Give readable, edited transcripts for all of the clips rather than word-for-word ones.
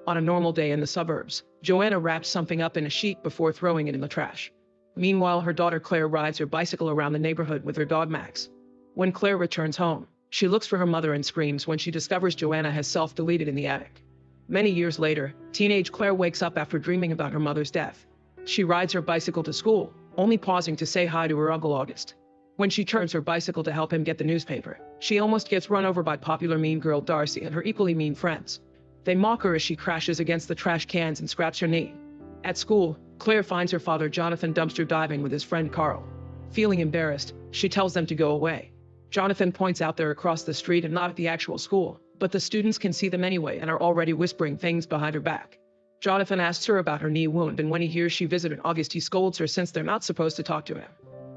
On a normal day in the suburbs, Joanna wraps something up in a sheet before throwing it in the trash. Meanwhile, her daughter Claire rides her bicycle around the neighborhood with her dog Max. When Claire returns home, she looks for her mother and screams when she discovers Joanna has self-deleted in the attic. Many years later, teenage Claire wakes up after dreaming about her mother's death. She rides her bicycle to school, only pausing to say hi to her Uncle August. When she turns her bicycle to help him get the newspaper, she almost gets run over by popular mean girl Darcy and her equally mean friends. They mock her as she crashes against the trash cans and scraps her knee. At school, Claire finds her father Jonathan dumpster diving with his friend Carl. Feeling embarrassed, she tells them to go away. Jonathan points out they're across the street and not at the actual school, but the students can see them anyway and are already whispering things behind her back. Jonathan asks her about her knee wound, and when he hears she visited August, he scolds her since they're not supposed to talk to him.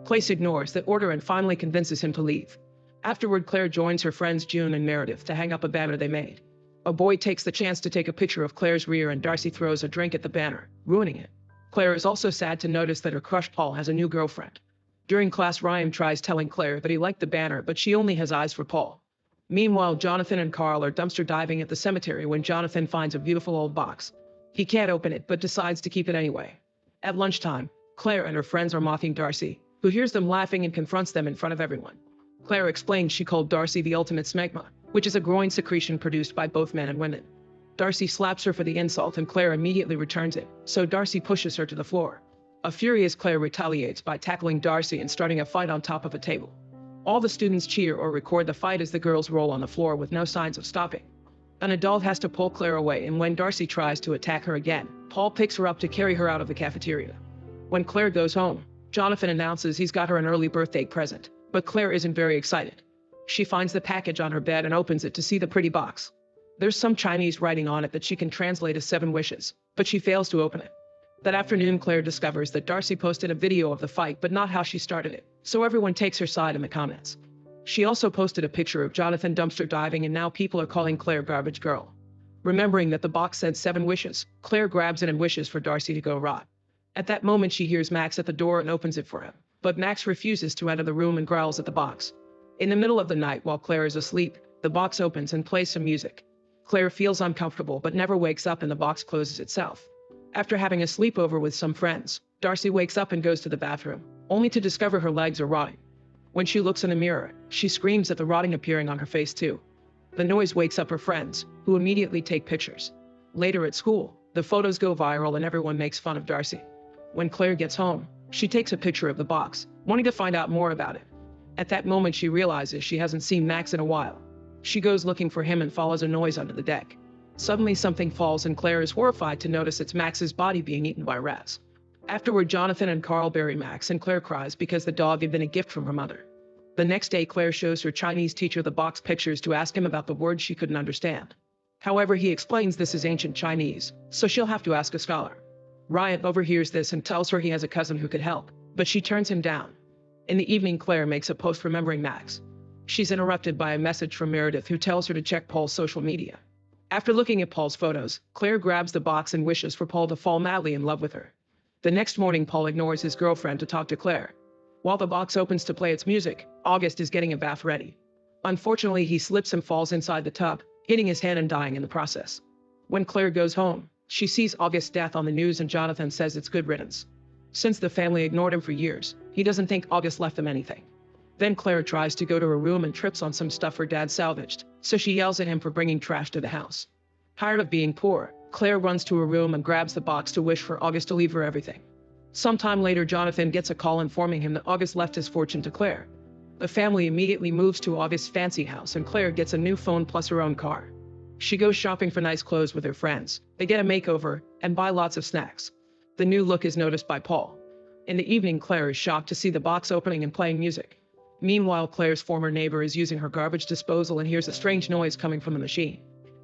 Claire ignores that order and finally convinces him to leave. Afterward, Claire joins her friends June and Meredith to hang up a banner they made. A boy takes the chance to take a picture of Claire's rear and Darcy throws a drink at the banner, ruining it. Claire is also sad to notice that her crush Paul has a new girlfriend. During class, Ryan tries telling Claire that he liked the banner, but she only has eyes for Paul. Meanwhile, Jonathan and Carl are dumpster diving at the cemetery when Jonathan finds a beautiful old box. He can't open it but decides to keep it anyway. At lunchtime, Claire and her friends are mocking Darcy, who hears them laughing and confronts them in front of everyone. Claire explains she called Darcy the ultimate smegma, which is a groin secretion produced by both men and women. Darcy slaps her for the insult and Claire immediately returns it, so Darcy pushes her to the floor. A furious Claire retaliates by tackling Darcy and starting a fight on top of a table. All the students cheer or record the fight as the girls roll on the floor with no signs of stopping. An adult has to pull Claire away, and when Darcy tries to attack her again, Paul picks her up to carry her out of the cafeteria. When Claire goes home, Jonathan announces he's got her an early birthday present, but Claire isn't very excited. She finds the package on her bed and opens it to see the pretty box. There's some Chinese writing on it that she can translate as 7 wishes, but she fails to open it. That afternoon, Claire discovers that Darcy posted a video of the fight but not how she started it, so everyone takes her side in the comments. She also posted a picture of Jonathan dumpster diving, and now people are calling Claire Garbage Girl. Remembering that the box said 7 wishes, Claire grabs it and wishes for Darcy to go rot. At that moment, she hears Max at the door and opens it for him, but Max refuses to enter the room and growls at the box. In the middle of the night, while Claire is asleep, the box opens and plays some music. Claire feels uncomfortable but never wakes up, and the box closes itself. After having a sleepover with some friends, Darcy wakes up and goes to the bathroom, only to discover her legs are rotting. When she looks in a mirror, she screams at the rotting appearing on her face too. The noise wakes up her friends, who immediately take pictures. Later at school, the photos go viral and everyone makes fun of Darcy. When Claire gets home, she takes a picture of the box, wanting to find out more about it. At that moment, she realizes she hasn't seen Max in a while. She goes looking for him and follows a noise under the deck. Suddenly something falls and Claire is horrified to notice it's Max's body being eaten by rats. Afterward, Jonathan and Carl bury Max and Claire cries because the dog had been a gift from her mother. The next day, Claire shows her Chinese teacher the box pictures to ask him about the words she couldn't understand. However, he explains this is ancient Chinese, so she'll have to ask a scholar. Ryan overhears this and tells her he has a cousin who could help, but she turns him down. In the evening, Claire makes a post remembering Max. She's interrupted by a message from Meredith, who tells her to check Paul's social media. After looking at Paul's photos, Claire grabs the box and wishes for Paul to fall madly in love with her. The next morning, Paul ignores his girlfriend to talk to Claire. While the box opens to play its music, August is getting a bath ready. Unfortunately, he slips and falls inside the tub, hitting his hand and dying in the process. When Claire goes home, she sees August's death on the news and Jonathan says it's good riddance. Since the family ignored him for years, he doesn't think August left them anything. Then Claire tries to go to her room and trips on some stuff her dad salvaged, so she yells at him for bringing trash to the house. Tired of being poor, Claire runs to her room and grabs the box to wish for August to leave her everything. Sometime later, Jonathan gets a call informing him that August left his fortune to Claire. The family immediately moves to August's fancy house and Claire gets a new phone plus her own car. She goes shopping for nice clothes with her friends. They get a makeover and buy lots of snacks. The new look is noticed by Paul. In the evening, Claire is shocked to see the box opening and playing music. Meanwhile, Claire's former neighbor is using her garbage disposal and hears a strange noise coming from the machine.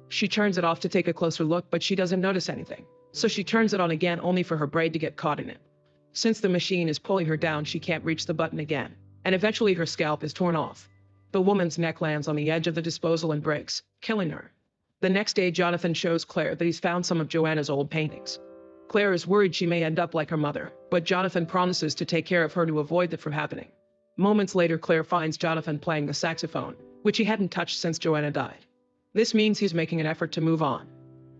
She turns it off to take a closer look, but she doesn't notice anything. So she turns it on again, only for her braid to get caught in it. Since the machine is pulling her down, she can't reach the button again, and eventually her scalp is torn off. The woman's neck lands on the edge of the disposal and breaks, killing her. The next day, Jonathan shows Claire that he's found some of Joanna's old paintings. Claire is worried she may end up like her mother, but Jonathan promises to take care of her to avoid that from happening. Moments later, Claire finds Jonathan playing the saxophone, which he hadn't touched since Joanna died. This means he's making an effort to move on.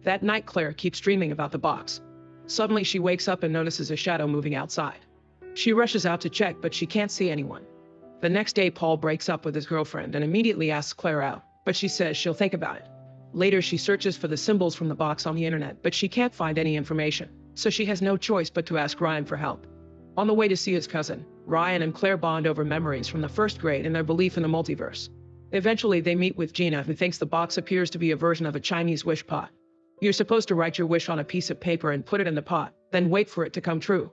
That night, Claire keeps dreaming about the box. Suddenly, she wakes up and notices a shadow moving outside. She rushes out to check, but she can't see anyone. The next day, Paul breaks up with his girlfriend and immediately asks Claire out, but she says she'll think about it. Later, she searches for the symbols from the box on the internet, but she can't find any information, so she has no choice but to ask Ryan for help. On the way to see his cousin, Ryan and Claire bond over memories from the first grade and their belief in the multiverse. Eventually, they meet with Gina, who thinks the box appears to be a version of a Chinese wish pot. You're supposed to write your wish on a piece of paper and put it in the pot, then wait for it to come true.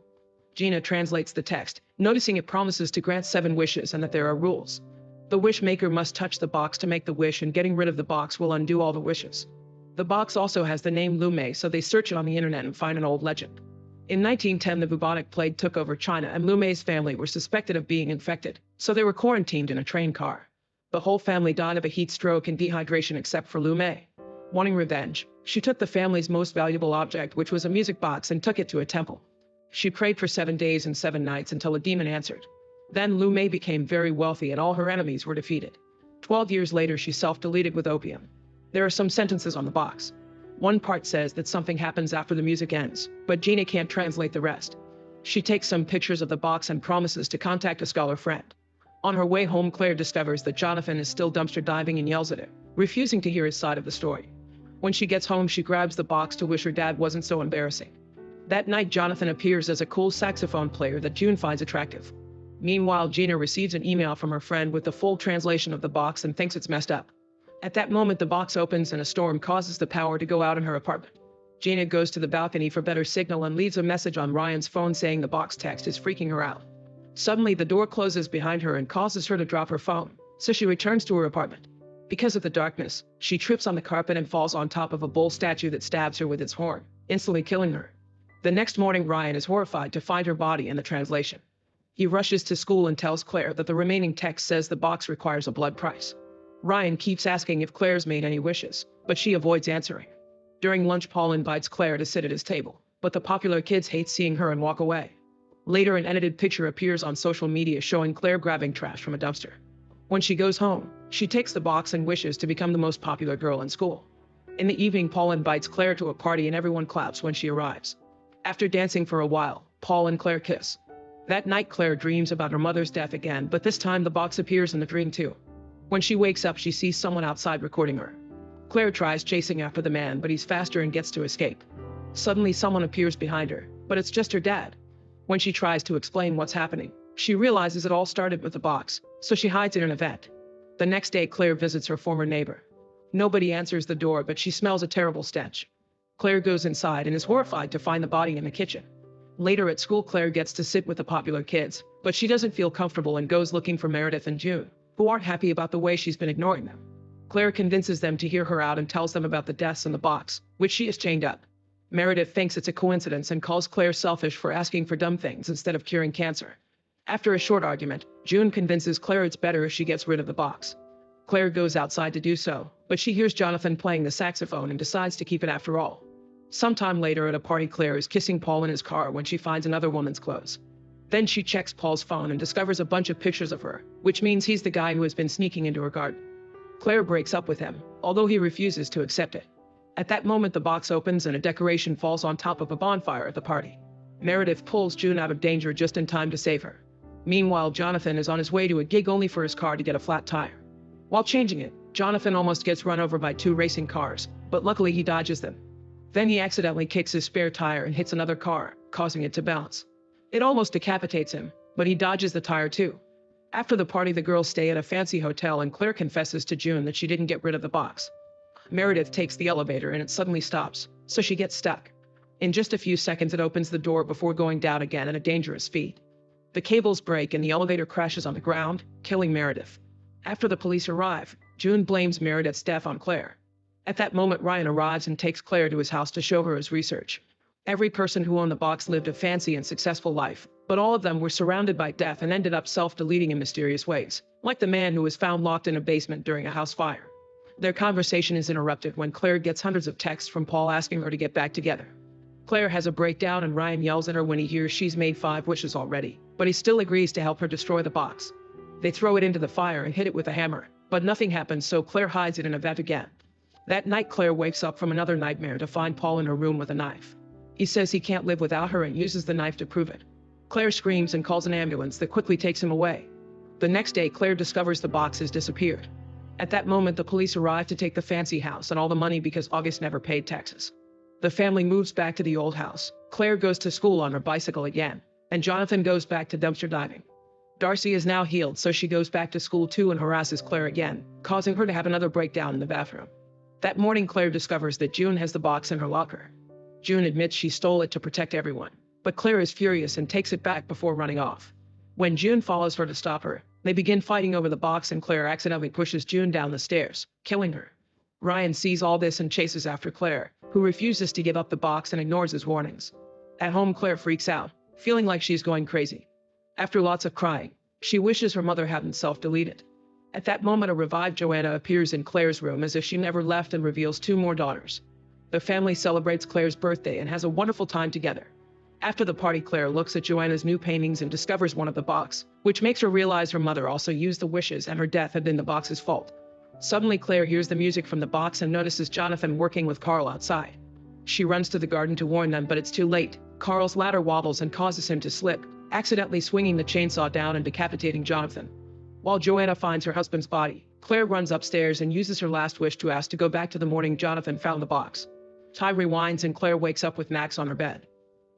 Gina translates the text, noticing it promises to grant 7 wishes and that there are rules. The wish maker must touch the box to make the wish, and getting rid of the box will undo all the wishes. The box also has the name Lumei, so they search it on the internet and find an old legend. In 1910, the bubonic plague took over China and Lumei's family were suspected of being infected, so they were quarantined in a train car. The whole family died of a heat stroke and dehydration except for Lumei. Wanting revenge, she took the family's most valuable object, which was a music box, and took it to a temple. She prayed for 7 days and 7 nights until a demon answered. Then Lumei became very wealthy and all her enemies were defeated. 12 years later, she self-deleted with opium. There are some sentences on the box. One part says that something happens after the music ends, but Gina can't translate the rest. She takes some pictures of the box and promises to contact a scholar friend. On her way home, Claire discovers that Jonathan is still dumpster diving and yells at her, refusing to hear his side of the story. When she gets home, she grabs the box to wish her dad wasn't so embarrassing. That night, Jonathan appears as a cool saxophone player that June finds attractive. Meanwhile, Gina receives an email from her friend with the full translation of the box and thinks it's messed up. At that moment, the box opens and a storm causes the power to go out in her apartment. Gina goes to the balcony for better signal and leaves a message on Ryan's phone saying the box text is freaking her out. Suddenly, the door closes behind her and causes her to drop her phone, so she returns to her apartment. Because of the darkness, she trips on the carpet and falls on top of a bull statue that stabs her with its horn, instantly killing her. The next morning, Ryan is horrified to find her body in the translation. He rushes to school and tells Claire that the remaining text says the box requires a blood price. Ryan keeps asking if Claire's made any wishes, but she avoids answering. During lunch, Paul invites Claire to sit at his table, but the popular kids hate seeing her and walk away. Later, an edited picture appears on social media showing Claire grabbing trash from a dumpster. When she goes home, she takes the box and wishes to become the most popular girl in school. In the evening, Paul invites Claire to a party and everyone claps when she arrives. After dancing for a while, Paul and Claire kiss. That night, Claire dreams about her mother's death again, but this time the box appears in the dream too. When she wakes up, she sees someone outside recording her. Claire tries chasing after the man, but he's faster and gets to escape. Suddenly, someone appears behind her, but it's just her dad. When she tries to explain what's happening, she realizes it all started with the box, so she hides it in a vet. The next day, Claire visits her former neighbor. Nobody answers the door, but she smells a terrible stench. Claire goes inside and is horrified to find the body in the kitchen. Later at school, Claire gets to sit with the popular kids, but she doesn't feel comfortable and goes looking for Meredith and June, who aren't happy about the way she's been ignoring them. Claire convinces them to hear her out and tells them about the deaths in the box, which she has chained up. Meredith thinks it's a coincidence and calls Claire selfish for asking for dumb things instead of curing cancer. After a short argument, June convinces Claire it's better if she gets rid of the box. Claire goes outside to do so, but she hears Jonathan playing the saxophone and decides to keep it after all. Sometime later at a party, Claire is kissing Paul in his car when she finds another woman's clothes. Then she checks Paul's phone and discovers a bunch of pictures of her, which means he's the guy who has been sneaking into her garden. Claire breaks up with him, although he refuses to accept it. At that moment, the box opens and a decoration falls on top of a bonfire at the party. Meredith pulls June out of danger just in time to save her. Meanwhile, Jonathan is on his way to a gig only for his car to get a flat tire. While changing it, Jonathan almost gets run over by 2 racing cars, but luckily he dodges them. Then he accidentally kicks his spare tire and hits another car, causing it to bounce. It almost decapitates him, but he dodges the tire too. After the party, the girls stay at a fancy hotel and Claire confesses to June that she didn't get rid of the box. Meredith takes the elevator and it suddenly stops, so she gets stuck. In just a few seconds, it opens the door before going down again at a dangerous speed. The cables break and the elevator crashes on the ground, killing Meredith. After the police arrive, June blames Meredith's death on Claire. At that moment, Ryan arrives and takes Claire to his house to show her his research. Every person who owned the box lived a fancy and successful life, but all of them were surrounded by death and ended up self-deleting in mysterious ways, like the man who was found locked in a basement during a house fire. Their conversation is interrupted when Claire gets hundreds of texts from Paul asking her to get back together. Claire has a breakdown and Ryan yells at her when he hears she's made 5 wishes already, but he still agrees to help her destroy the box. They throw it into the fire and hit it with a hammer, but nothing happens, so Claire hides it in a vat again. That night, Claire wakes up from another nightmare to find Paul in her room with a knife. He says he can't live without her and uses the knife to prove it. Claire screams and calls an ambulance that quickly takes him away. The next day, Claire discovers the box has disappeared. At that moment, the police arrive to take the fancy house and all the money because August never paid taxes. The family moves back to the old house. Claire goes to school on her bicycle again, and Jonathan goes back to dumpster diving. Darcy is now healed, so she goes back to school too and harasses Claire again, causing her to have another breakdown in the bathroom. That morning, Claire discovers that June has the box in her locker. June admits she stole it to protect everyone, but Claire is furious and takes it back before running off. When June follows her to stop her, they begin fighting over the box and Claire accidentally pushes June down the stairs, killing her. Ryan sees all this and chases after Claire, who refuses to give up the box and ignores his warnings. At home, Claire freaks out, feeling like she's going crazy. After lots of crying, she wishes her mother hadn't self-deleted. At that moment, a revived Joanna appears in Claire's room as if she never left and reveals 2 more daughters. The family celebrates Claire's birthday and has a wonderful time together. After the party, Claire looks at Joanna's new paintings and discovers one of the box, which makes her realize her mother also used the wishes and her death had been the box's fault. Suddenly, Claire hears the music from the box and notices Jonathan working with Carl outside. She runs to the garden to warn them, but it's too late. Carl's ladder wobbles and causes him to slip, accidentally swinging the chainsaw down and decapitating Jonathan. While Joanna finds her husband's body, Claire runs upstairs and uses her last wish to ask to go back to the morning Jonathan found the box. Time rewinds and Claire wakes up with Max on her bed.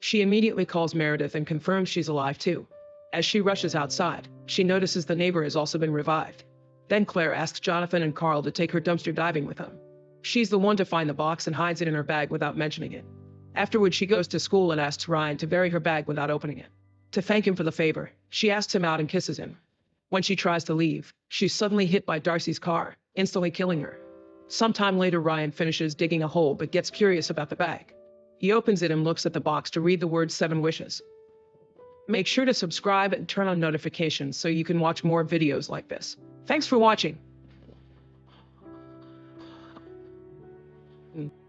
She immediately calls Meredith and confirms she's alive too. As she rushes outside, she notices the neighbor has also been revived. Then Claire asks Jonathan and Carl to take her dumpster diving with them. She's the one to find the box and hides it in her bag without mentioning it. Afterward, she goes to school and asks Ryan to bury her bag without opening it. To thank him for the favor, she asks him out and kisses him. When she tries to leave, she's suddenly hit by Darcy's car, instantly killing her. Sometime later, Ryan finishes digging a hole but gets curious about the bag. He opens it and looks at the box to read the words 7 wishes. Make sure to subscribe and turn on notifications so you can watch more videos like this. Thanks for watching.